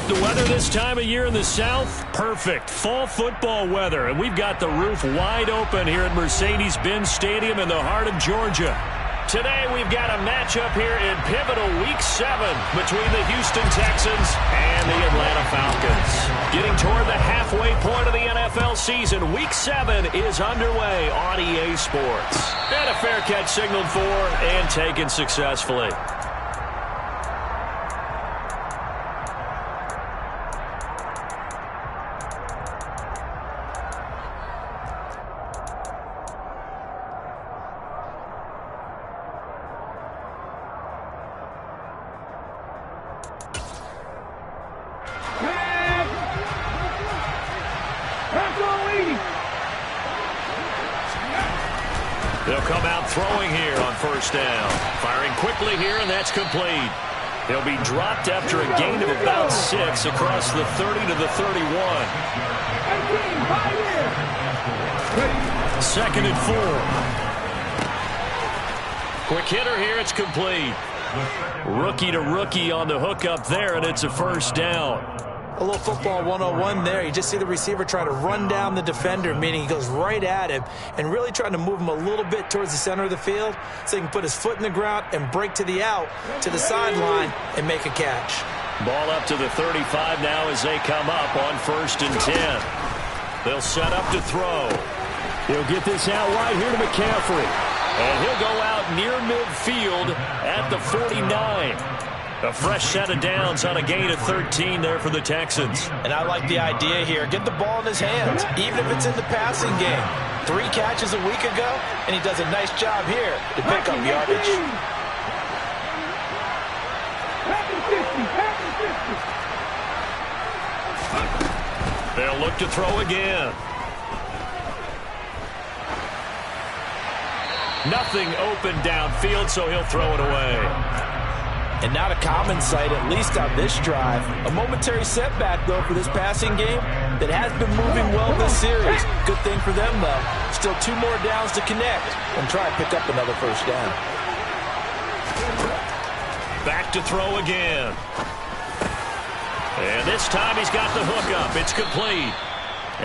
The weather this time of year in the South, perfect. Fall football weather, and we've got the roof wide open here at Mercedes-Benz Stadium in the heart of Georgia. Today we've got a matchup here in pivotal Week 7 between the Houston Texans and the Atlanta Falcons. Getting toward the halfway point of the NFL season, Week 7 is underway on EA Sports. And a fair catch signaled for and taken successfully. They'll come out throwing here on first down. Firing quickly here, and that's complete. He'll be dropped after a gain of about 6 across the 30 to the 31. 2nd and 4. Quick hitter here, it's complete. Rookie to rookie on the hook up there, and it's a first down. A little football 101 there. You just see the receiver try to run down the defender, meaning he goes right at him and really trying to move him a little bit towards the center of the field so he can put his foot in the ground and break to the out, to the sideline, and make a catch. Ball up to the 35 now as they come up on 1st and 10. They'll set up to throw. He'll get this out wide here to McCaffrey. And he'll go out near midfield at the 49. A fresh set of downs on a gain of 13 there for the Texans. And I like the idea here. Get the ball in his hands, even if it's in the passing game. 3 catches a week ago, and he does a nice job here to pick up yardage. They'll look to throw again. Nothing open downfield, so he'll throw it away. And not a common sight, at least on this drive. A momentary setback, though, for this passing game that has been moving well this series. Good thing for them, though. Still 2 more downs to connect and try and pick up another first down. Back to throw again. And this time he's got the hook up. It's complete.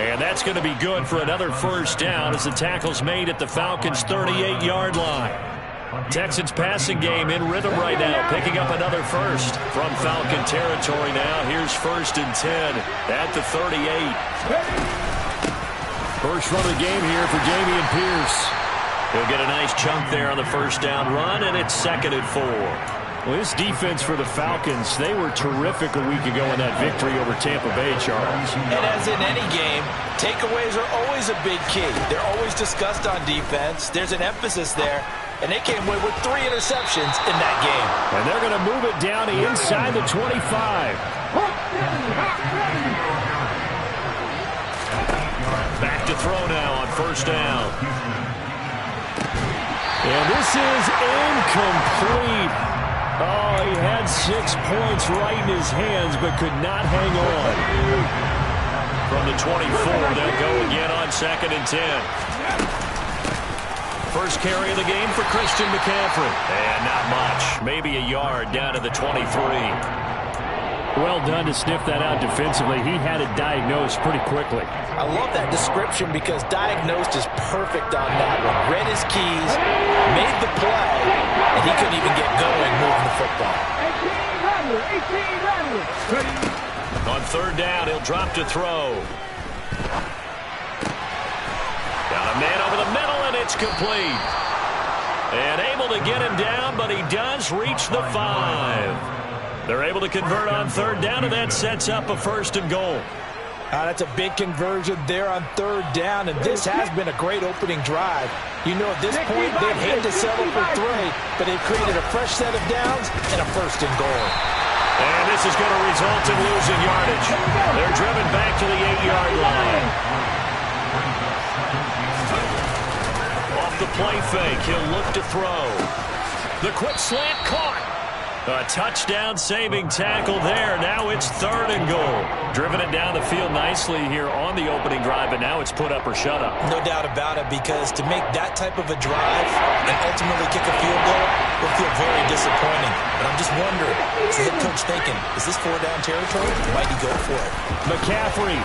And that's going to be good for another first down as the tackle's made at the Falcons' 38-yard line. Texans passing game in rhythm right now, picking up another first from Falcon territory now. Here's 1st and 10 at the 38. First run of the game here for Dameon Pierce. He'll get a nice chunk there on the first down run, and it's 2nd and 4. Well, this defense for the Falcons, they were terrific a week ago in that victory over Tampa Bay, Charles. And as in any game, takeaways are always a big key. They're always discussed on defense. There's an emphasis there. And they came away with 3 interceptions in that game. And they're going to move it down inside the 25. Back to throw now on first down. And this is incomplete. Oh, he had 6 points right in his hands, but could not hang on. From the 24, they'll go again on 2nd and 10. First carry of the game for Christian McCaffrey. And not much. Maybe a yard down to the 23. Well done to sniff that out defensively. He had it diagnosed pretty quickly. I love that description because diagnosed is perfect on that one. Read his keys, made the play, and he couldn't even get going moving the football. 18 On 3rd down, he'll drop to throw. Got a man over the middle, and it's complete. And able to get him down, but he does reach the 5. They're able to convert on 3rd down, and that sets up a 1st and goal. That's a big conversion there on 3rd down, and this has been a great opening drive. You know, at this point, they'd hate to settle for 3, but they've created a fresh set of downs and a 1st and goal. And this is going to result in losing yardage. They're driven back to the 8-yard line. Off the play fake, he'll look to throw. The quick slant caught. A touchdown-saving tackle there. Now it's 3rd and goal. Driven it down the field nicely here on the opening drive, but now it's put up or shut up. No doubt about it, because to make that type of a drive and ultimately kick a field goal will feel very disappointing. But I'm just wondering, is the head coach thinking, is this 4-down territory? Might he go for it? McCaffrey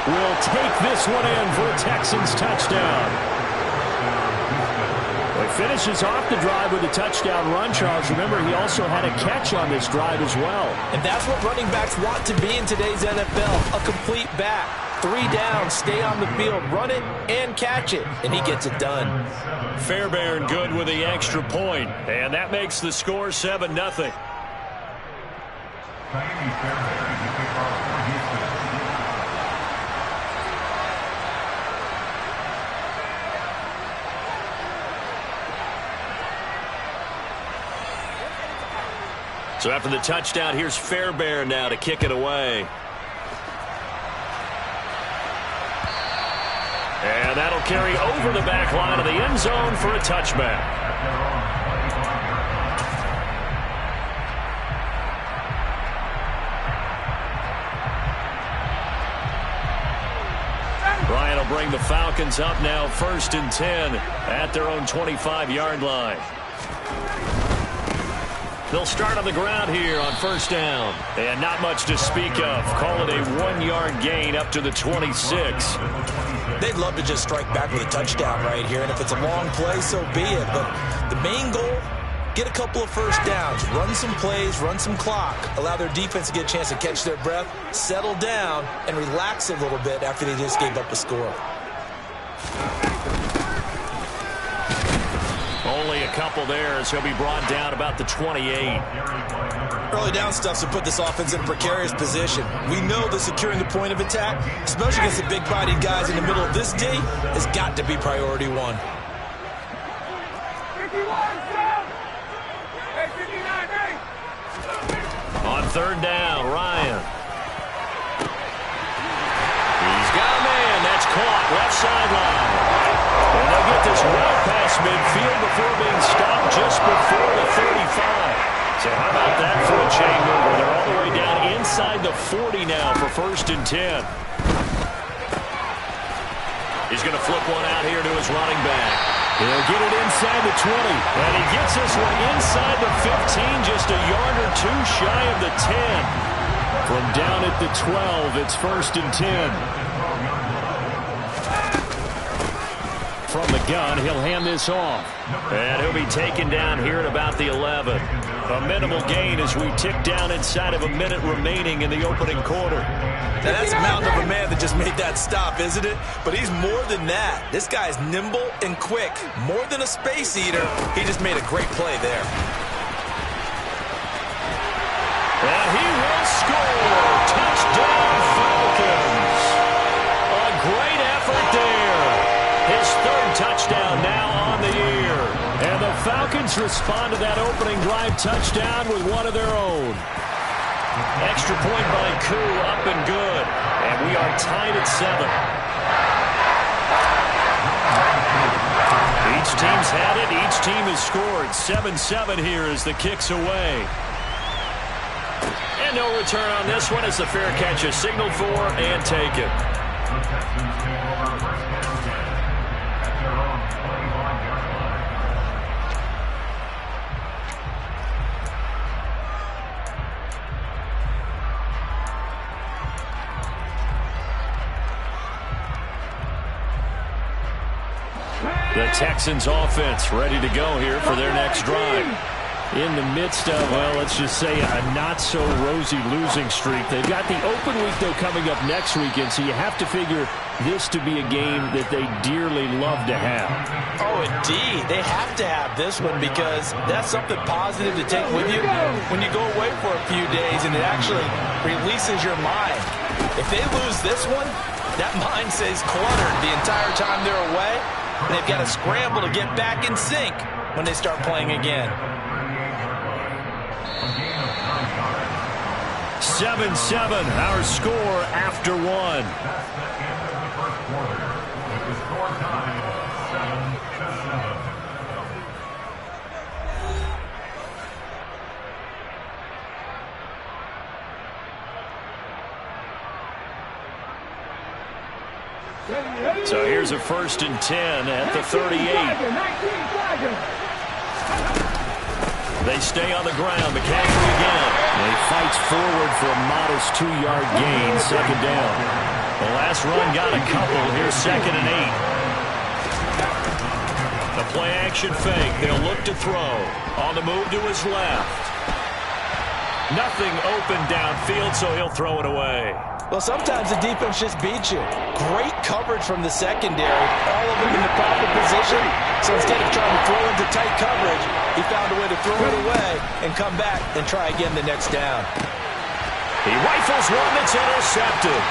will take this one in for a Texans touchdown. He finishes off the drive with a touchdown run, Charles. Remember, he also had a catch on this drive as well. And that's what running backs want to be in today's NFL, a complete back. 3 downs, stay on the field, run it, and catch it. And he gets it done. Fairbairn good with the extra point, and that makes the score 7-0. So after the touchdown, here's Fairbairn now to kick it away. And that'll carry over the back line of the end zone for a touchback. Ryan will bring the Falcons up now 1st and 10 at their own 25-yard line. They'll start on the ground here on 1st down. And not much to speak of. Call it a 1-yard gain up to the 26. They'd love to just strike back with a touchdown right here. And if it's a long play, so be it. But the main goal, get a couple of 1st downs. Run some plays, run some clock. Allow their defense to get a chance to catch their breath, settle down, and relax a little bit after they just gave up a score. Only a couple there as he'll be brought down about the 28. Early down stuffs will put this offense in a precarious position. We know that securing the point of attack, especially against the big-bodied guys in the middle of this D, has got to be priority 1. On 3rd down, Ryan. He's got a man. That's caught left sideline. And they'll get this well past midfield before being stopped just before the 35. So how about that for a chain mover? They're all the way down inside the 40 now for 1st and 10. He's going to flip one out here to his running back. He'll get it inside the 20. And he gets this one inside the 15, just a yard or 2 shy of the 10. From down at the 12, it's 1st and 10. From the gun, he'll hand this off. And he'll be taken down here at about the 11. A minimal gain as we tick down inside of a minute remaining in the opening quarter. Now that's a mountain of a man that just made that stop, isn't it? But he's more than that. This guy's nimble and quick. More than a space eater. He just made a great play there. And he will score. Touchdown, Falcons. A great effort there. His 3rd touchdown now on the year. And the Falcons respond to that opening drive touchdown with one of their own. Extra point by Koo, up and good. And we are tied at 7. Each team's had it. Each team has scored. 7-7 here as the kick's away. And no return on this one as the fair catch is signaled for and taken. The Texans offense ready to go here for their next drive. In the midst of, well, let's just say a not-so-rosy losing streak. They've got the open week, though, coming up next weekend, so you have to figure this to be a game that they dearly love to have. Oh, indeed. They have to have this one because that's something positive to take with you when you go away for a few days, and it actually releases your mind. If they lose this one, that mind stays cluttered the entire time they're away, and they've got to scramble to get back in sync when they start playing again. 7-7, our score after 1. So here's a 1st and 10 at the 38. They stay on the ground. McCaffrey again. And he fights forward for a modest 2-yard gain, 2nd down. The last run got a couple. Here's 2nd and 8. The play action fake. They'll look to throw. On the move to his left. Nothing open downfield, so he'll throw it away. Well, sometimes the defense just beats you. Great coverage from the secondary. All of them in the proper position. So instead of trying to throw into tight coverage, he found a way to throw it away and come back and try again the next down. He rifles one that's intercepted.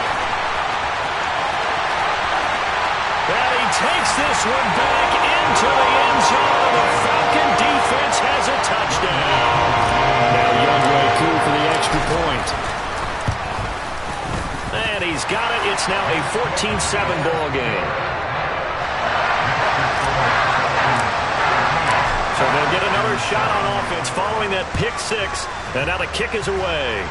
And he takes this one back into the end zone. The Falcon defense has a touchdown. Now Youngway through for the extra point. And he's got it. It's now a 14-7 ball game. So they'll get another shot on offense following that pick six. And now the kick is away.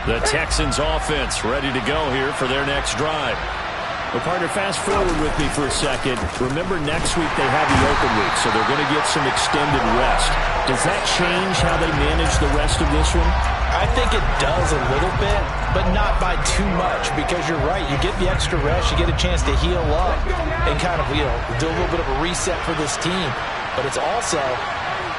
The Texans offense ready to go here for their next drive. Well, partner, fast forward with me for a second. Remember, next week they have the open week, so they're going to get some extended rest. Does that change how they manage the rest of this one? I think it does a little bit, but not by too much, because you're right. You get the extra rest, you get a chance to heal up and kind of, do a little bit of a reset for this team. But it's also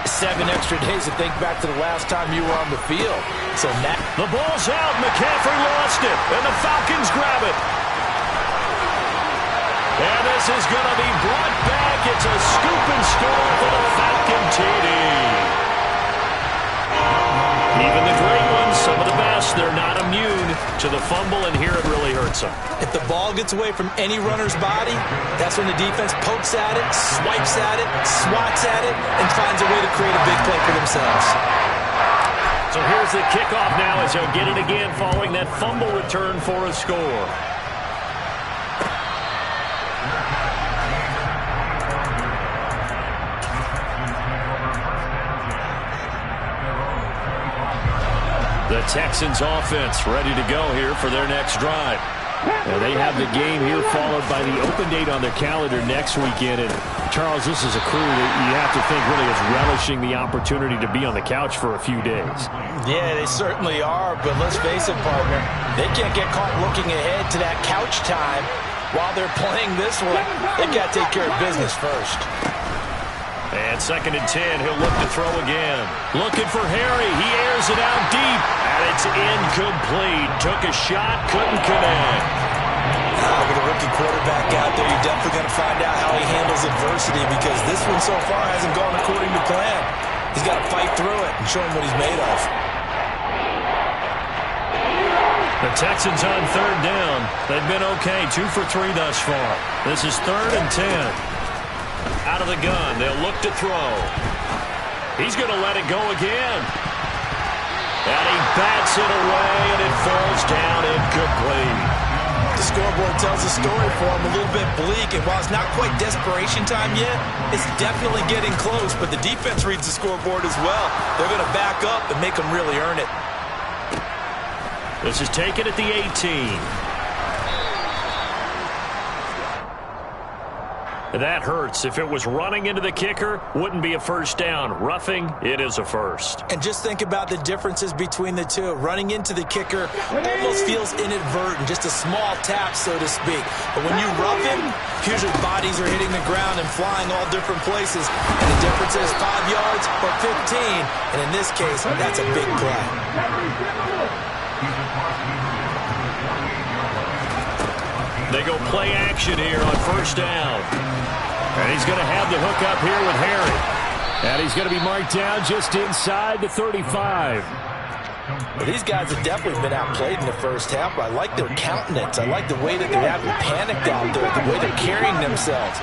7 extra days to think back to the last time you were on the field. So now the ball's out. McCaffrey lost it, and the Falcons grab it. And this is going to be brought back. It's a scoop and score for the Falcon TD. Even the great ones, some of the best, they're not immune to the fumble, and here it really hurts them. if the ball gets away from any runner's body, that's when the defense pokes at it, swipes at it, swats at it, and finds a way to create a big play for themselves. So here's the kickoff now as he'll get it again following that fumble return for a score. The Texans offense ready to go here for their next drive. Now they have the game here followed by the open date on their calendar next weekend. And Charles, this is a crew that you have to think really is relishing the opportunity to be on the couch for a few days. Yeah, they certainly are, but let's face it, partner. They can't get caught looking ahead to that couch time while they're playing this one. They've got to take care of business first. And 2nd and 10, he'll look to throw again. Looking for Harry. He airs it out deep. And it's incomplete. Took a shot, couldn't connect. With a rookie quarterback out there, you're definitely going to find out how he handles adversity, because this one so far hasn't gone according to plan. He's got to fight through it and show him what he's made of. The Texans on 3rd down. They've been okay, 2 for 3 thus far. This is 3rd and 10. Out of the gun, they'll look to throw. He's going to let it go again. And he bats it away, and it falls down incomplete. The scoreboard tells the story for him, a little bit bleak, and while it's not quite desperation time yet, it's definitely getting close, but the defense reads the scoreboard as well. They're going to back up and make them really earn it. This is taken at the 18. That hurts. If it was running into the kicker, wouldn't be a first down. Roughing, it is a first. And just think about the differences between the two. Running into the kicker almost feels inadvertent, just a small tap, so to speak. But when you rough him, usually bodies are hitting the ground and flying all different places. And the difference is 5 yards or 15. And in this case, that's a big play. They go play action here on 1st down. And he's going to have the hook up here with Harry. And he's going to be marked down just inside the 35. Well, these guys have definitely been outplayed in the first half, but I like their countenance. I like the way that they're having panicked out there, the way they're carrying themselves.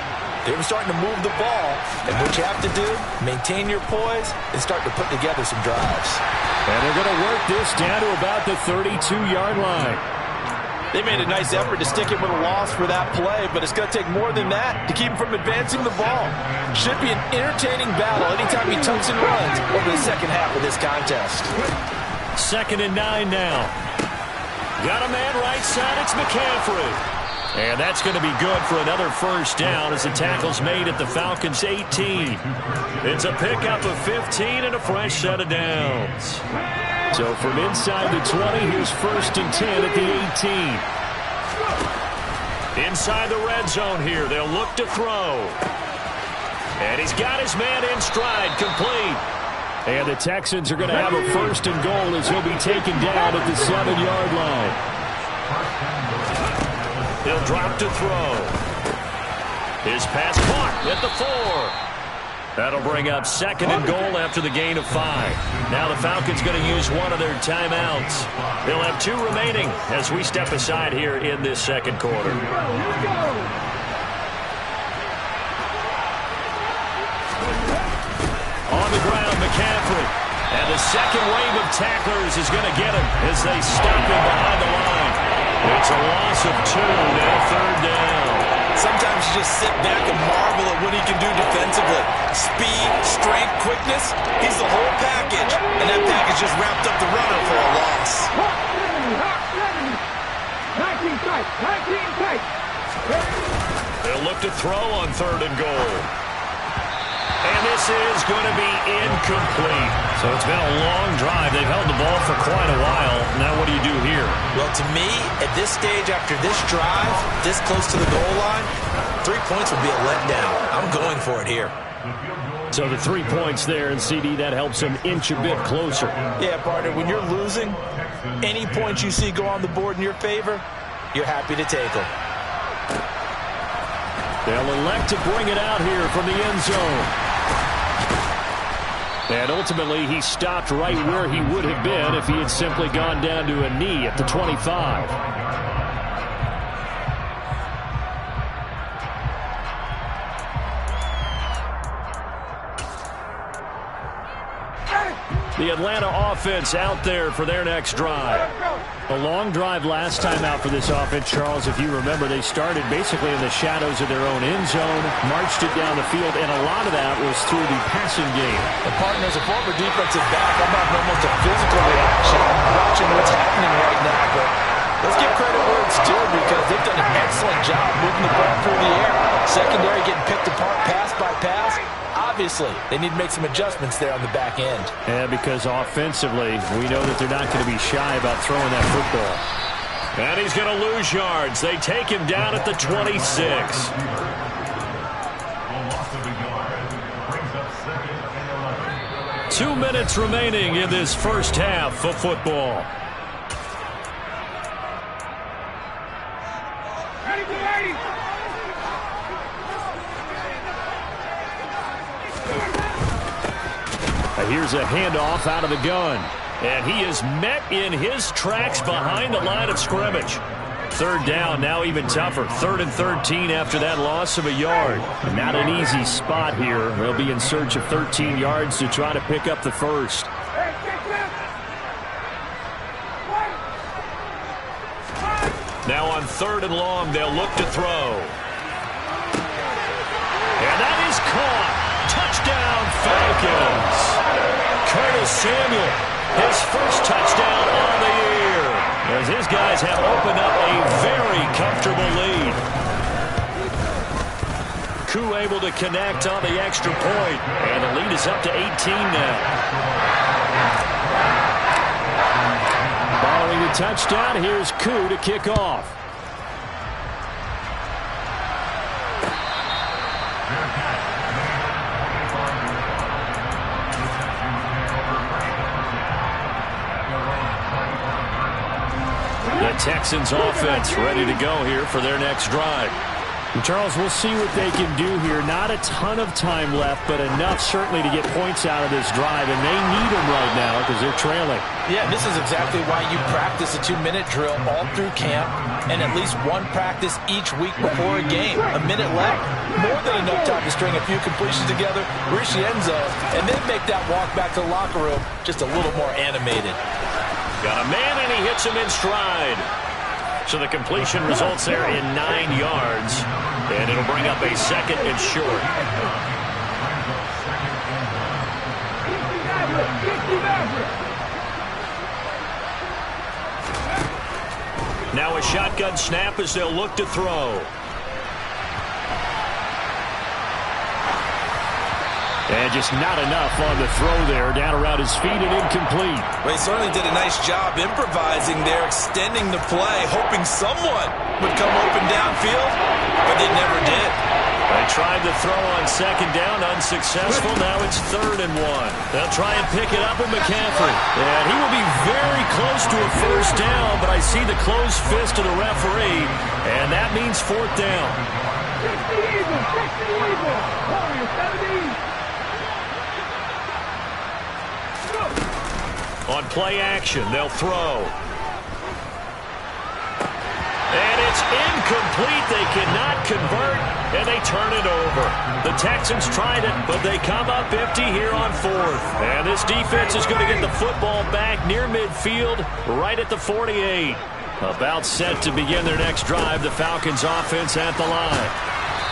They were starting to move the ball, and what you have to do, maintain your poise and start to put together some drives. And they're going to work this down to about the 32-yard line. They made a nice effort to stick him with a loss for that play, but it's going to take more than that to keep him from advancing the ball. Should be an entertaining battle anytime he tucks and runs over the second half of this contest. 2nd and 9 now. Got a man right side. It's McCaffrey. And that's going to be good for another first down as the tackle's made at the Falcons' 18. It's a pickup of 15 and a fresh set of downs. So from inside the 20, here's 1st and 10 at the 18. Inside the red zone here, they'll look to throw. And he's got his man in stride, complete. And the Texans are going to have a 1st and goal as he'll be taken down at the 7-yard line. He'll drop to throw. His pass caught at the 4. That'll bring up 2nd and goal after the gain of 5. Now the Falcons going to use one of their timeouts. They'll have 2 remaining as we step aside here in this second quarter. On the ground, McCaffrey. And the second wave of tacklers is going to get him as they stop him behind the line. It's a loss of 2, now 3rd down. Sometimes you just sit back and marvel at what he can do defensively. Speed, strength, quickness, he's the whole package. And that package just wrapped up the runner for a loss. 19 tight. They'll look to throw on 3rd and goal. And this is going to be incomplete. So it's been a long drive. They've held the ball for quite a while. Now what do you do here? Well, to me, at this stage after this drive, this close to the goal line, 3 points would be a letdown. I'm going for it here. So the 3 points there, and CD, that helps him inch a bit closer. Yeah, partner, when you're losing, any points you see go on the board in your favor, you're happy to take them. They'll elect to bring it out here from the end zone. And ultimately, he stopped right where he would have been if he had simply gone down to a knee at the 25. The Atlanta offense out there for their next drive. A long drive last time out for this offense, Charles. If you remember, they started basically in the shadows of their own end zone, marched it down the field, and a lot of that was through the passing game. The partner, as a former defensive back, I'm having almost a physical reaction watching what's happening right now. But let's give credit where it's due because they've done an excellent job moving the ball through the air. Secondary getting picked apart pass by pass. Obviously, they need to make some adjustments there on the back end. Yeah, because offensively, we know that they're not going to be shy about throwing that football. And he's going to lose yards. They take him down at the 26. Two minutes remaining in this first half of football. Here's a handoff out of the gun. And he is met in his tracks behind the line of scrimmage. 3rd down, now even tougher. 3rd and 13 after that loss of a yard. Not an easy spot here. They'll be in search of 13 yards to try to pick up the first. Now on 3rd and long, they'll look to throw. And that is caught. Touchdown, Falcons. Curtis Samuel, his first touchdown on the year, as his guys have opened up a very comfortable lead. Koo able to connect on the extra point, and the lead is up to 18 now. Following the touchdown, here's Koo to kick off. The Texans offense ready to go here for their next drive. Charles, we'll see what they can do here. Not a ton of time left, but enough certainly to get points out of this drive, and they need them right now because they're trailing. Yeah, this is exactly why you practice a 2-minute drill all through camp and at least one practice each week before a game. A minute left, more than enough time to string a few completions together, reach the end zone, and then make that walk back to the locker room just a little more animated. Got a man, and he hits him in stride. So the completion results there in 9 yards, and it'll bring up a 2nd and short. Now a shotgun snap as they'll look to throw. And just not enough on the throw there. Down around his feet and incomplete. Well, he certainly did a nice job improvising there, extending the play, hoping someone would come open downfield, but they never did. They tried to throw on 2nd down, unsuccessful. Now it's 3rd and 1. They'll try and pick it up with McCaffrey. And he will be very close to a 1st down, but I see the closed fist of the referee, and that means 4th down. On play action, they'll throw. And it's incomplete. They cannot convert, and they turn it over. The Texans tried it, but they come up empty here on 4th. And this defense is going to get the football back near midfield, right at the 48. About set to begin their next drive, the Falcons offense at the line.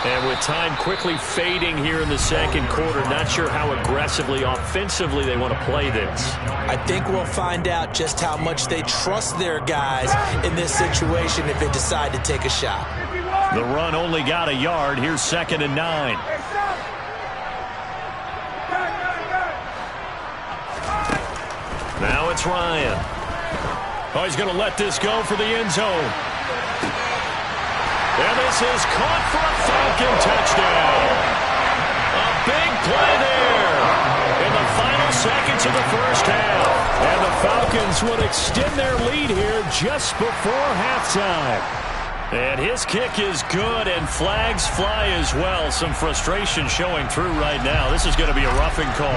And with time quickly fading here in the 2nd quarter, not sure how aggressively, offensively they want to play this. I think we'll find out just how much they trust their guys in this situation if they decide to take a shot. The run only got a yard. Here's 2nd and 9. Now it's Ryan. Oh, he's going to let this go for the end zone. And this is caught for a Falcon touchdown. A big play there in the final seconds of the 1st half. And the Falcons would extend their lead here just before halftime. And his kick is good, and flags fly as well. Some frustration showing through right now. This is going to be a roughing call.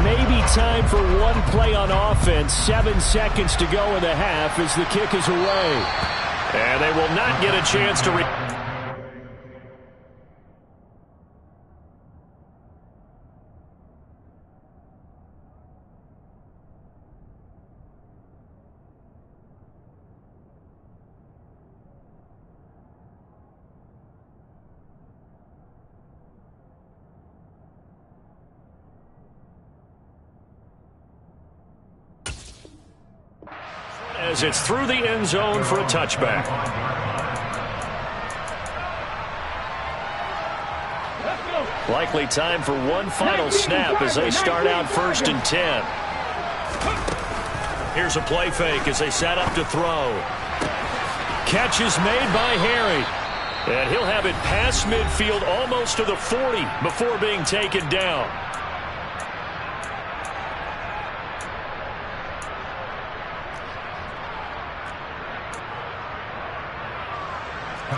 Maybe time for one play on offense. 7 seconds to go in the half as the kick is away. And they will not get a chance to as it's through the end zone for a touchback. Likely time for one final snap as they start out 1st and 10. Here's a play fake as they set up to throw. Catch is made by Harry. And he'll have it past midfield almost to the 40 before being taken down.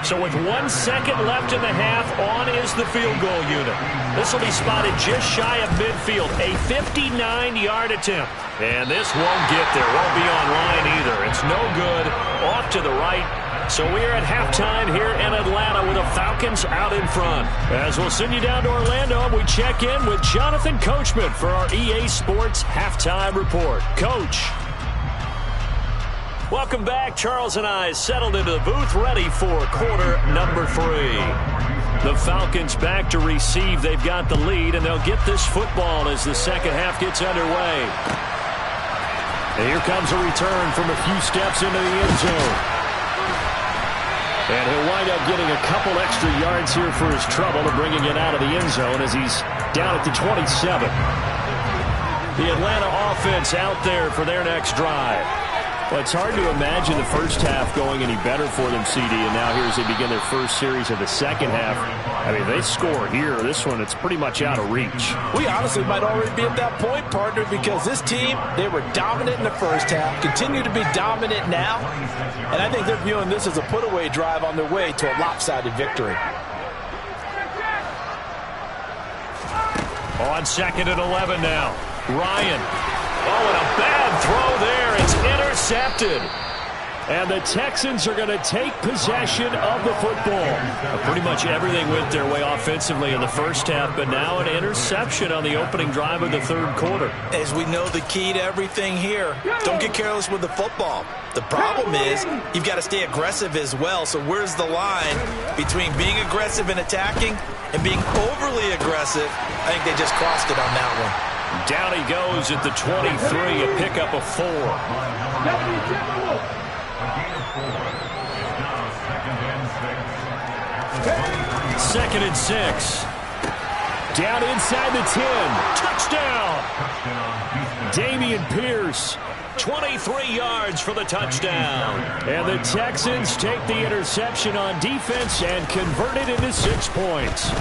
So with 1 second left in the half, on is the field goal unit. This will be spotted just shy of midfield, a 59-yard attempt. And this won't get there, won't be on line either. It's no good, off to the right. So we are at halftime here in Atlanta with the Falcons out in front. As we'll send you down to Orlando, we check in with Jonathan Coachman for our EA Sports Halftime Report. Coach. Welcome back. Charles and I settled into the booth, ready for quarter number 3. The Falcons back to receive. They've got the lead, and they'll get this football as the second half gets underway. And here comes a return from a few steps into the end zone. And he'll wind up getting a couple extra yards here for his trouble and bringing it out of the end zone as he's down at the 27. The Atlanta offense out there for their next drive. Well, it's hard to imagine the first half going any better for them, CD, and now here as they begin their first series of the second half. I mean, they score here. This one, it's pretty much out of reach. We honestly might already be at that point, partner, because this team, they were dominant in the first half, continue to be dominant now, and I think they're viewing this as a put-away drive on their way to a lopsided victory. On 2nd and 11 now. Ryan. Oh, and a bad throw there. It's intercepted. And the Texans are going to take possession of the football. Pretty much everything went their way offensively in the first half, but now an interception on the opening drive of the third quarter. As we know, the key to everything here, don't get careless with the football. The problem is you've got to stay aggressive as well. So where's the line between being aggressive and attacking and being overly aggressive? I think they just crossed it on that one. Down he goes at the 23, a pickup of 4. 2nd and 6. Down inside the 10. Touchdown! Dameon Pierce. 23 yards for the touchdown. And the Texans take the interception on defense and convert it into 6 points.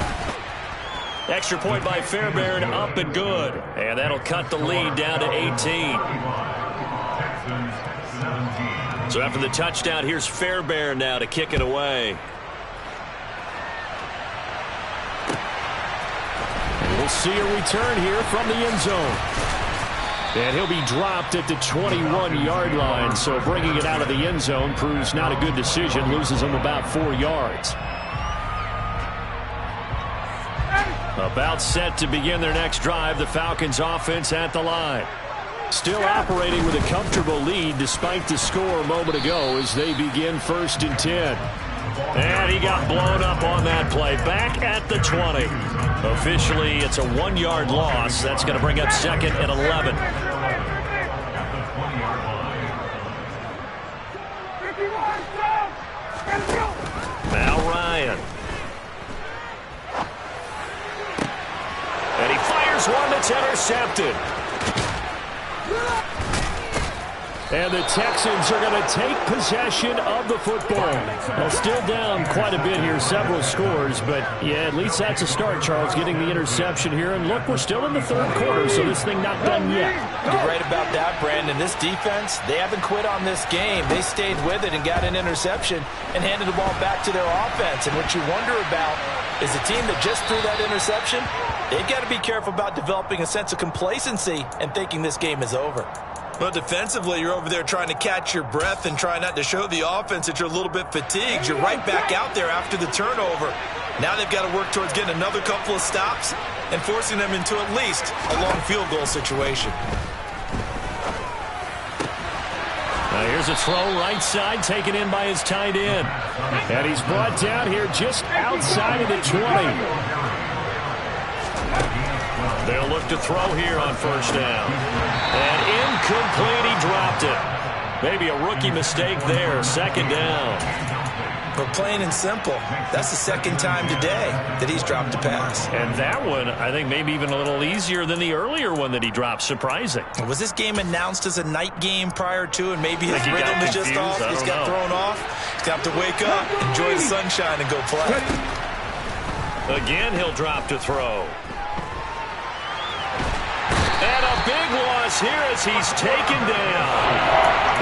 Extra point by Fairbairn, up and good. And that'll cut the lead down to 18. So after the touchdown, here's Fairbairn now to kick it away. And we'll see a return here from the end zone. And he'll be dropped at the 21-yard line. So bringing it out of the end zone proves not a good decision. Loses him about 4 yards. About set to begin their next drive. The Falcons offense at the line. Still operating with a comfortable lead despite the score a moment ago as they begin 1st and 10. And he got blown up on that play. Back at the 20. Officially, it's a 1-yard loss. That's going to bring up 2nd and 11. Now Ryan. And he fires one that's intercepted. And the Texans are going to take possession of the football. Well, still down quite a bit here, several scores, but yeah, at least that's a start, Charles, getting the interception here. And look, we're still in the third quarter, so this thing not done yet. You're right about that, Brandon. This defense, they haven't quit on this game. They stayed with it and got an interception and handed the ball back to their offense. And what you wonder about is the team that just threw that interception, they've got to be careful about developing a sense of complacency and thinking this game is over. But defensively, you're over there trying to catch your breath and try not to show the offense that you're a little bit fatigued. You're right back out there after the turnover. Now they've got to work towards getting another couple of stops and forcing them into at least a long field goal situation. Now here's a throw right side taken in by his tight end. And he's brought down here just outside of the 20. They'll look to throw here on 1st down. And incomplete, he dropped it. Maybe a rookie mistake there, 2nd down. But plain and simple, that's the 2nd time today that he's dropped a pass. And that one, I think, maybe even a little easier than the earlier one that he dropped. Surprising. Was this game announced as a night game prior to, and maybe his rhythm is just off? He's got thrown off. He's got to wake up, enjoy the sunshine, and go play. Again, he'll drop to throw. And a big loss here as he's taken down.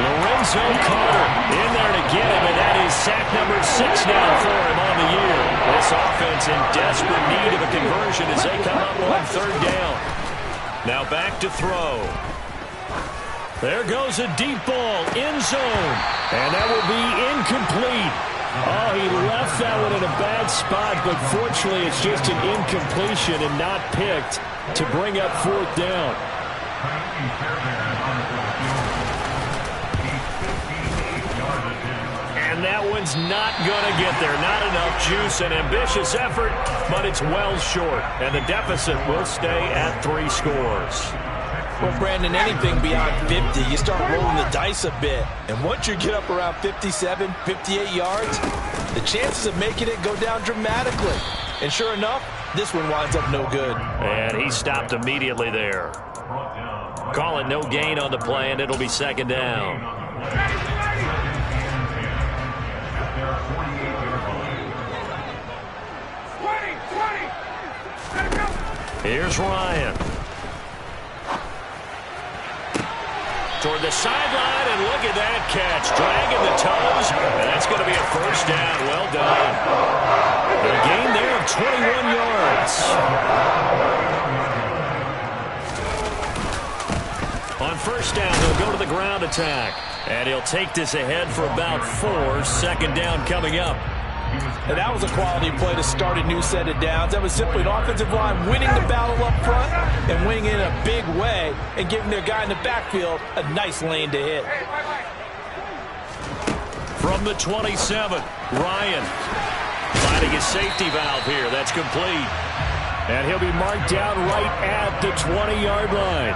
Lorenzo Carter in there to get him, and that is sack number 6 now for him on the year. This offense in desperate need of a conversion as they come up on 3rd down. Now back to throw. There goes a deep ball, end zone, and that will be incomplete. Oh, he left that one in a bad spot, but fortunately it's just an incompletion and not picked to bring up 4th down. And that one's not going to get there. Not enough juice. An ambitious effort, but it's well short. And the deficit will stay at 3 scores. Well, Brandon, anything beyond 50, you start rolling the dice a bit. And once you get up around 57, 58 yards, the chances of making it go down dramatically. And sure enough, this one winds up no good. And he stopped immediately there. Call it no gain on the play, and it'll be 2nd down. Here's Ryan. Toward the sideline, and look at that catch. Dragging the toes, and that's going to be a first down. Well done. A gain there of 21 yards. On first down, they'll go to the ground attack. And he'll take this ahead for about 4. Second down coming up. And that was a quality play to start a new set of downs. That was simply an offensive line winning the battle up front and winning in a big way and giving their guy in the backfield a nice lane to hit. From the 27, Ryan finding his safety valve here. That's complete. And he'll be marked down right at the 20-yard line.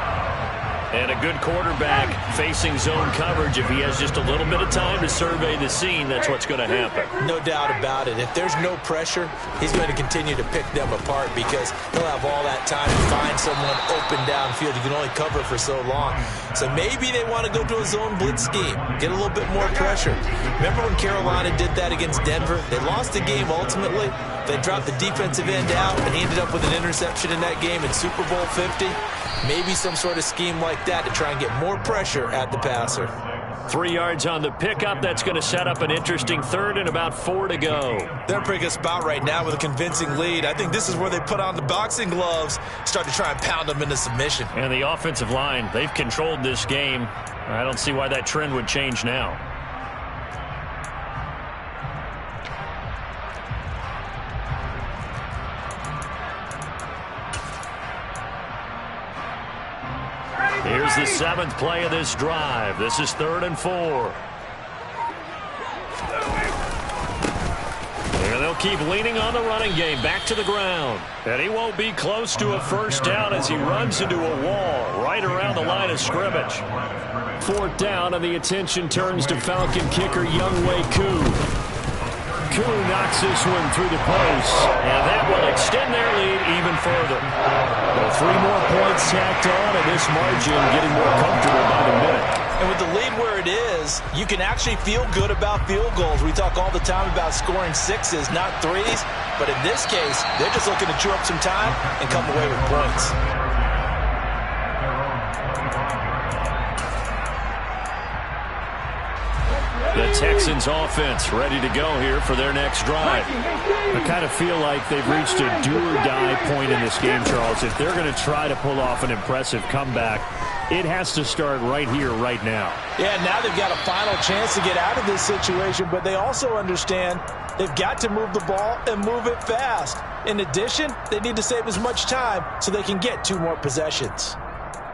And a good quarterback facing zone coverage. If he has just a little bit of time to survey the scene, that's what's going to happen. No doubt about it. If there's no pressure, he's going to continue to pick them apart because he'll have all that time to find someone open downfield. You can only cover for so long. So maybe they want to go to a zone blitz scheme, get a little bit more pressure. Remember when Carolina did that against Denver? They lost the game ultimately. They dropped the defensive end out, and he ended up with an interception in that game in Super Bowl 50. Maybe some sort of scheme like that to try and get more pressure at the passer. 3 yards on the pickup. That's going to set up an interesting third and about 4 to go. They're in a pretty good spot right now with a convincing lead. I think this is where they put on the boxing gloves, start to try and pound them into submission. And the offensive line, they've controlled this game. I don't see why that trend would change now. Here's the 7th play of this drive. This is 3rd and 4. And they'll keep leaning on the running game. Back to the ground. And he won't be close to a first down as he runs into a wall right around the line of scrimmage. 4th down, and the attention turns to Falcon kicker Younghoe Koo. Koo knocks this one through the post. And that will extend their lead even further. Well, 3 more points tacked on, and this margin getting more comfortable by the minute. And with the lead where it is, you can actually feel good about field goals. We talk all the time about scoring 6s, not 3s. But in this case, they're just looking to chew up some time and come away with points. The Texans offense ready to go here for their next drive. I kind of feel like they've reached a do-or-die point in this game, Charles. If they're going to try to pull off an impressive comeback, it has to start right here, right now. Yeah, now they've got a final chance to get out of this situation, but they also understand they've got to move the ball and move it fast. In addition, they need to save as much time so they can get 2 more possessions.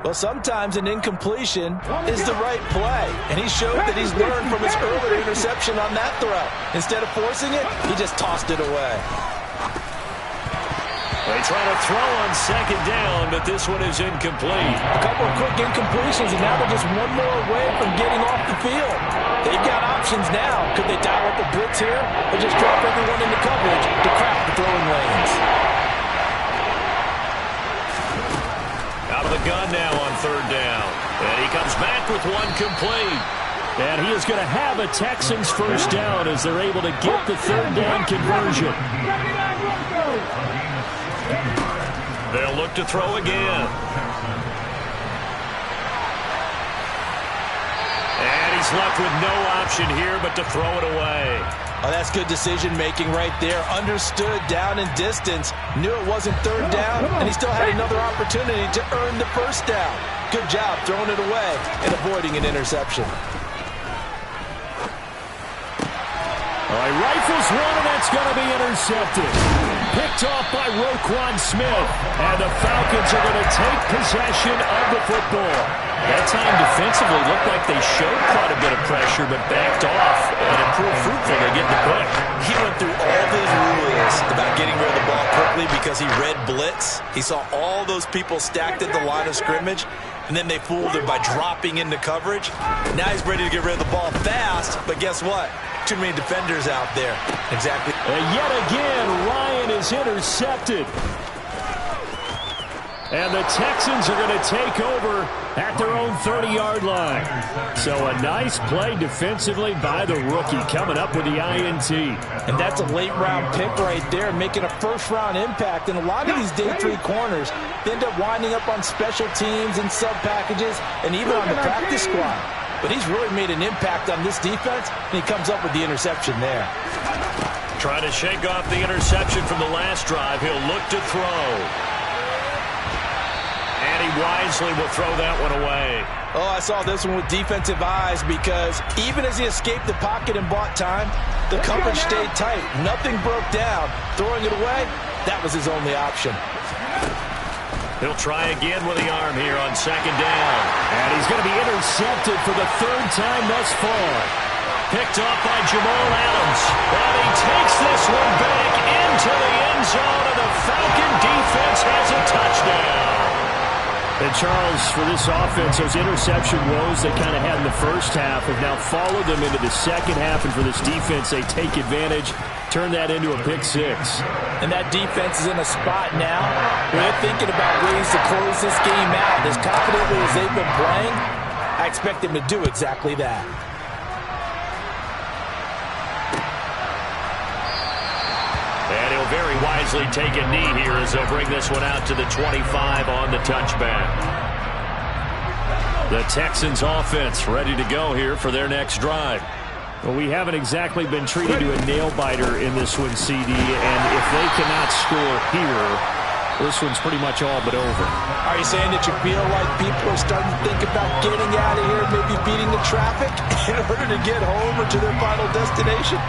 Well, sometimes an incompletion is the right play, and he showed that he's learned from his earlier interception on that throw. Instead of forcing it, he just tossed it away. They try to throw on 2nd down, but this one is incomplete. A couple of quick incompletions, and now they're just 1 more away from getting off the field. They've got options now. Could they dial up a blitz here, or just drop everyone into coverage to crack the throwing lanes? Out of the gun now on 3rd down. And he comes back with 1 complete. And he is going to have a Texans first down as they're able to get the 3rd down conversion. They'll look to throw again. And he's left with no option here but to throw it away. Oh, that's good decision-making right there. Understood down and distance. Knew it wasn't 3rd down, and he still had another opportunity to earn the first down. Good job throwing it away and avoiding an interception. All right, rifles one, and that's going to be intercepted. Picked off by Roquan Smith. And the Falcons are going to take possession of the football. That time defensively looked like they showed quite a bit of pressure, but backed off, and it proved fruitful to get the pick. He went through all those rules about getting rid of the ball quickly because he read blitz. He saw all those people stacked at the line of scrimmage, and then they fooled him by dropping into coverage. Now he's ready to get rid of the ball fast, but guess what? Too many defenders out there. Exactly. And yet again, Ryan is intercepted. And the Texans are going to take over at their own 30-yard line. So a nice play defensively by the rookie coming up with the INT. And that's a late-round pick right there, making a first-round impact. And a lot of these day 3 corners end up winding up on special teams and sub-packages and even on the practice squad. But he's really made an impact on this defense, and he comes up with the interception there. Trying to shake off the interception from the last drive. He'll look to throw. And he wisely will throw that one away. Oh, I saw this one with defensive eyes because even as he escaped the pocket and bought time, the coverage stayed tight. Nothing broke down. Throwing it away, that was his only option. He'll try again with the arm here on second down. And he's going to be intercepted for the 3rd time thus far. Picked off by Jamal Adams. And he takes this one back into the end zone, and the Falcon defense has a touchdown. And Charles, for this offense, those interception woes they kind of had in the first half have now followed them into the second half. And for this defense, they take advantage, turn that into a pick 6. And that defense is in a spot now where they're thinking about ways to close this game out. As confidently as they've been playing, I expect them to do exactly that. And he'll very wisely take a knee here as they'll bring this one out to the 25 on the touchback. The Texans offense ready to go here for their next drive. Well, we haven't exactly been treated to a nail-biter in this one, CD, and if they cannot score here, this one's pretty much all but over. Are you saying that you feel like people are starting to think about getting out of here, maybe beating the traffic in order to get home or to their final destination?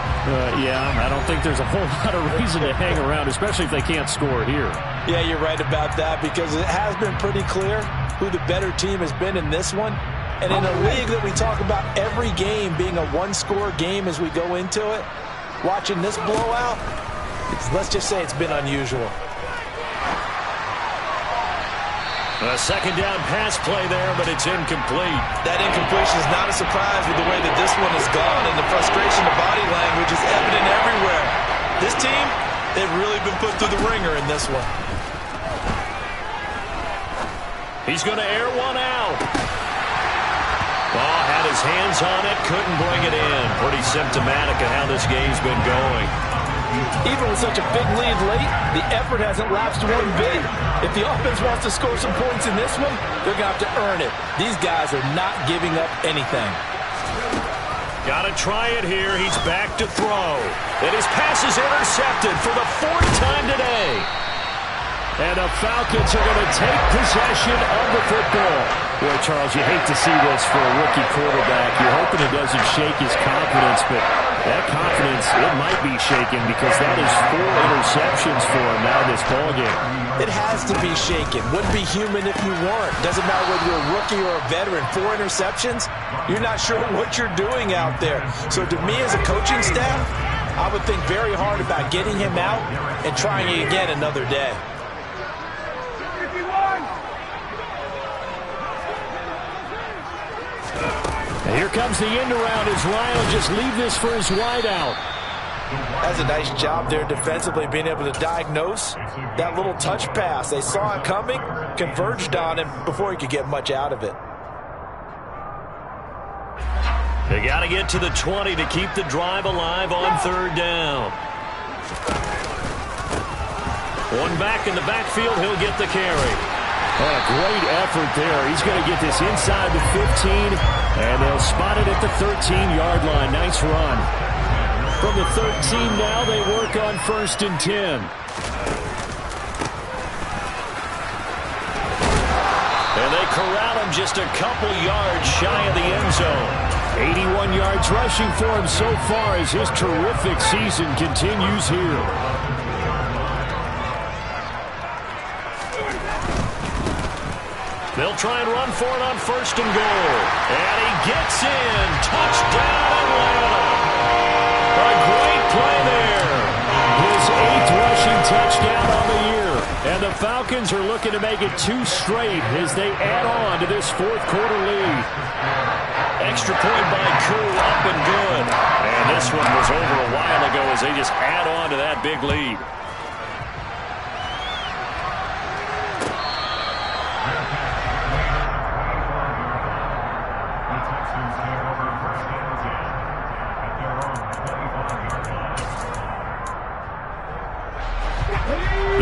Yeah, I don't think there's a whole lot of reason to hang around, especially if they can't score here. Yeah, you're right about that because it has been pretty clear who the better team has been in this one. And in a league that we talk about every game being a one-score game as we go into it, watching this blowout, let's just say it's been unusual. A second down pass play there, but it's incomplete. That incompletion is not a surprise with the way that this one has gone, and the frustration of body language is evident everywhere. This team, they've really been put through the ringer in this one. He's going to air one out. Ball had his hands on it, couldn't bring it in. Pretty symptomatic of how this game's been going. Even with such a big lead late, the effort hasn't lapsed one bit. If the offense wants to score some points in this one, they're going to have to earn it. These guys are not giving up anything. Got to try it here. He's back to throw. And his pass is intercepted for the 4th time today. And the Falcons are going to take possession of the football. Boy, Charles, you hate to see this for a rookie quarterback. You're hoping it doesn't shake his confidence, but that confidence, it might be shaken because that is 4 interceptions for him now this ballgame. It has to be shaken. Wouldn't be human if you weren't. Doesn't matter whether you're a rookie or a veteran. 4 interceptions, you're not sure what you're doing out there. So to me as a coaching staff, I would think very hard about getting him out and trying it again another day. And here comes the end around as Ryan will just leave this for his wideout. That's a nice job there defensively, being able to diagnose that little touch pass. They saw it coming, converged on him before he could get much out of it. They got to get to the 20 to keep the drive alive on 3rd down. One back in the backfield, he'll get the carry. Oh, a great effort there. He's going to get this inside the 15, and they'll spot it at the 13-yard line. Nice run. From the 13 now, they work on 1st and 10. And they corral him just a couple yards shy of the end zone. 81 yards rushing for him so far as his terrific season continues here. They'll try and run for it on 1st and goal. And he gets in. Touchdown, Atlanta. A great play there. His 8th rushing touchdown on the year. And the Falcons are looking to make it 2 straight as they add on to this 4th quarter lead. Extra point by Koo, up and good. And this one was over a while ago as they just add on to that big lead.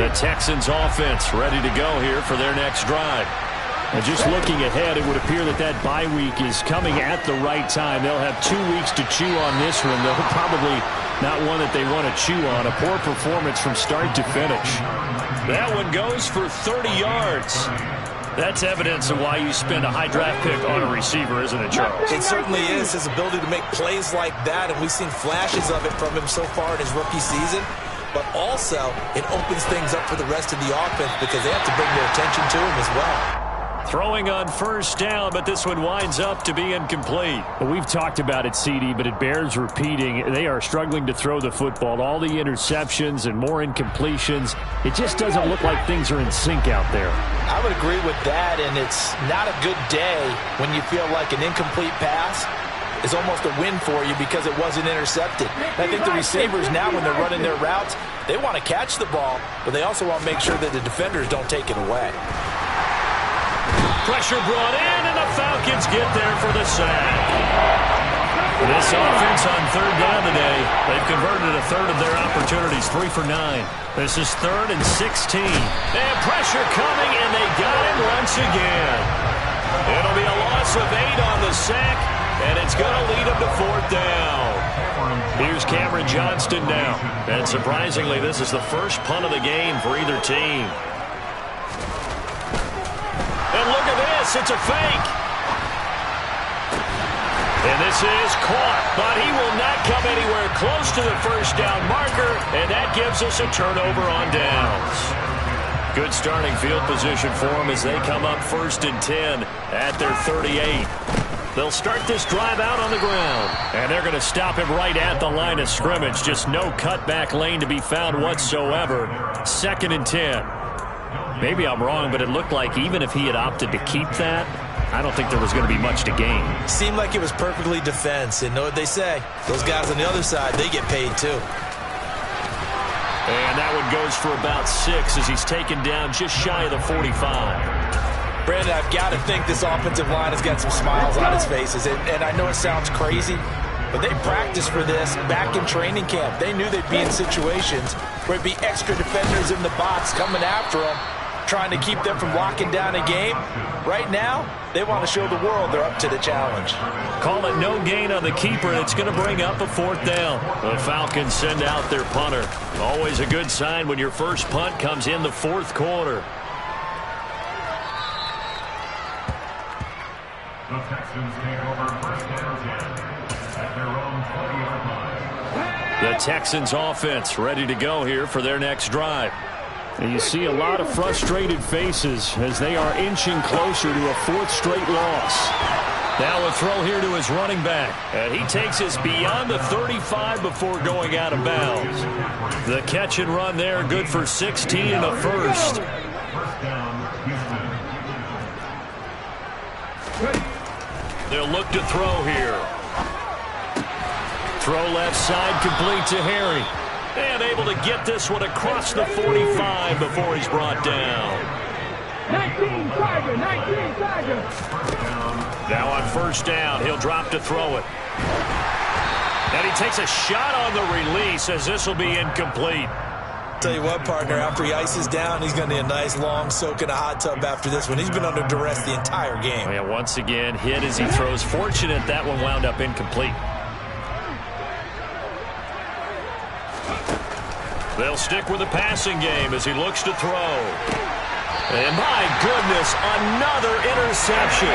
The Texans offense ready to go here for their next drive. And just looking ahead, it would appear that bye week is coming at the right time. They'll have 2 weeks to chew on this one, though probably not one that they want to chew on. A poor performance from start to finish. That one goes for 30 yards. That's evidence of why you spend a high draft pick on a receiver, isn't it, Charles? It certainly is, his ability to make plays like that, and we've seen flashes of it from him so far in his rookie season. But also, it opens things up for the rest of the offense because they have to bring their attention to him as well. Throwing on first down, but this one winds up to be incomplete. Well, we've talked about it, CD, but it bears repeating. They are struggling to throw the football. All the interceptions and more incompletions. It just doesn't look like things are in sync out there. I would agree with that, and it's not a good day when you feel like an incomplete pass is almost a win for you because it wasn't intercepted. And I think the receivers now, when they're running their routes, they want to catch the ball, but they also want to make sure that the defenders don't take it away. Pressure brought in, and the Falcons get there for the sack. This offense on third down today, they've converted a third of their opportunities, 3 for 9. This is 3rd and 16. And pressure coming, and they got him once again. It'll be a loss of 8 on the sack, and it's going to lead them to 4th down. Here's Cameron Johnston now. And surprisingly, this is the first punt of the game for either team. And look at this, it's a fake. And this is caught, but he will not come anywhere close to the first down marker, and that gives us a turnover on downs. Good starting field position for them as they come up 1st and 10 at their 38. They'll start this drive out on the ground, and they're going to stop him right at the line of scrimmage. Just no cutback lane to be found whatsoever. 2nd and 10. Maybe I'm wrong, but it looked like even if he had opted to keep that, I don't think there was going to be much to gain. Seemed like it was perfectly defense. And know what they say? Those guys on the other side, they get paid too. And that one goes for about 6 as he's taken down just shy of the 45. Brandon, I've got to think this offensive line has got some smiles on its faces. And I know it sounds crazy, but they practiced for this back in training camp. They knew they'd be in situations where it'd be extra defenders in the box coming after them, trying to keep them from locking down a game. Right now, they want to show the world they're up to the challenge. Call it no gain on the keeper, and it's going to bring up a 4th down. The Falcons send out their punter. Always a good sign when your first punt comes in the 4th quarter. The Texans take over 1st and 10 at their own 20-yard line. The Texans offense ready to go here for their next drive. And you see a lot of frustrated faces as they are inching closer to a 4th straight loss. Now a throw here to his running back. And he takes us beyond the 35 before going out of bounds. The catch and run there, good for 16 and a first. They'll look to throw here. Throw left side, complete to Harry. And able to get this one across the 45 before he's brought down. 19 Tiger, 19 Tiger. Now on first down, he'll drop to throw it. And he takes a shot on the release as this will be incomplete. Tell you what, partner, after he ices down, he's going to need a nice long soak in a hot tub after this one. He's been under duress the entire game. Oh, yeah, once again, hit as he throws. Fortunate that one wound up incomplete. They'll stick with the passing game as he looks to throw. And my goodness, another interception.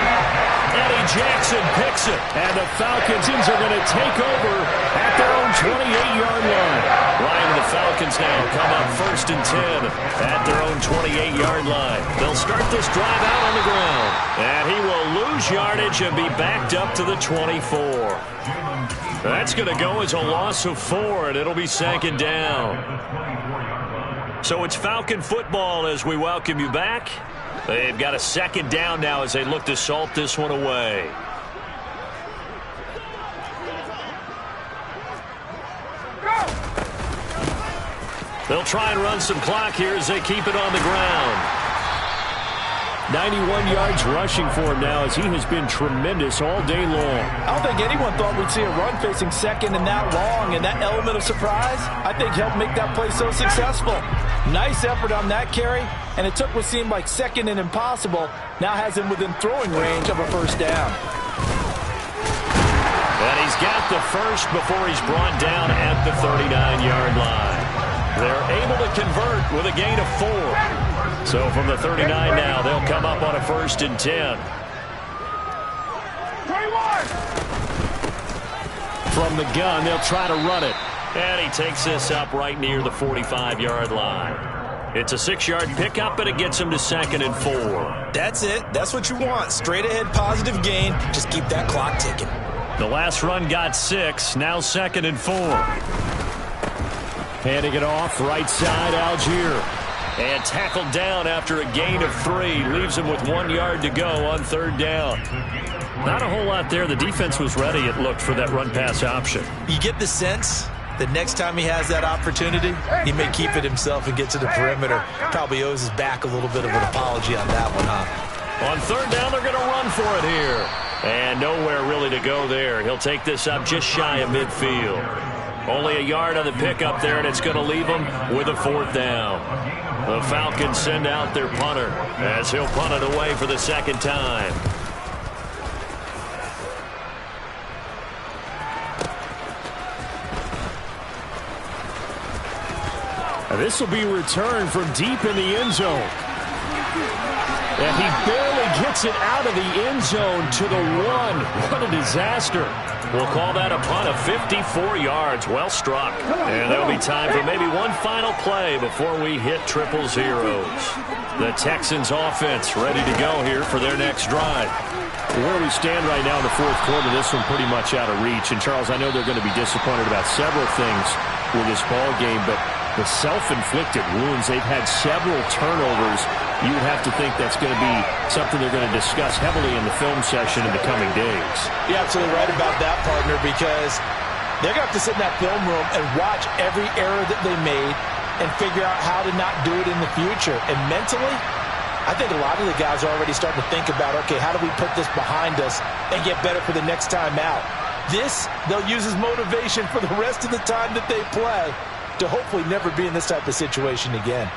Eddie Jackson picks it. And the Falcons are going to take over at their own 28-yard line. Ryan, the Falcons now come up 1st and 10 at their own 28-yard line. They'll start this drive out on the ground. And he will lose yardage and be backed up to the 24. That's going to go as a loss of 4, and it'll be 2nd down. So it's Falcon football as we welcome you back. They've got a 2nd down now as they look to salt this one away. They'll try and run some clock here as they keep it on the ground. 91 yards rushing for him now as he has been tremendous all day long. I don't think anyone thought we'd see a run facing 2nd and that long, and that element of surprise, I think, helped make that play so successful. Nice effort on that carry, and it took what seemed like second and impossible. Now has him within throwing range of a first down. And he's got the first before he's brought down at the 39-yard line. They're able to convert with a gain of 4. So from the 39 now, they'll come up on a 1st and 10. 21. From the gun, they'll try to run it. And he takes this up right near the 45-yard line. It's a 6-yard pickup, and it gets him to 2nd and 4. That's it. That's what you want. Straight ahead positive gain. Just keep that clock ticking. The last run got 6. Now 2nd and 4. Handing it off right side, Algier. And tackled down after a gain of 3. Leaves him with 1 yard to go on 3rd down. Not a whole lot there. The defense was ready, it looked, for that run-pass option. You get the sense the next time he has that opportunity, he may keep it himself and get to the perimeter. Probably owes his back a little bit of an apology on that one, huh? On 3rd down, they're going to run for it here. And nowhere really to go there. He'll take this up just shy of midfield. Only a yard on the pickup there, and it's going to leave him with a 4th down. The Falcons send out their punter as he'll punt it away for the 2nd time. This will be returned from deep in the end zone. And he barely gets it out of the end zone to the 1. What a disaster. We'll call that a punt of 54 yards. Well struck. And there'll be time for maybe one final play before we hit triple zeros. The Texans offense ready to go here for their next drive. Where we stand right now in the 4th quarter, this one pretty much out of reach. And, Charles, I know they're going to be disappointed about several things with this ball game, but the self-inflicted wounds, they've had several turnovers. You would have to think that's going to be something they're going to discuss heavily in the film session in the coming days. You're absolutely right about that, partner, because they're going to have to sit in that film room and watch every error that they made and figure out how to not do it in the future. And mentally, I think a lot of the guys are already starting to think about, okay, how do we put this behind us and get better for the next time out? This, they'll use as motivation for the rest of the time that they play to hopefully never be in this type of situation again.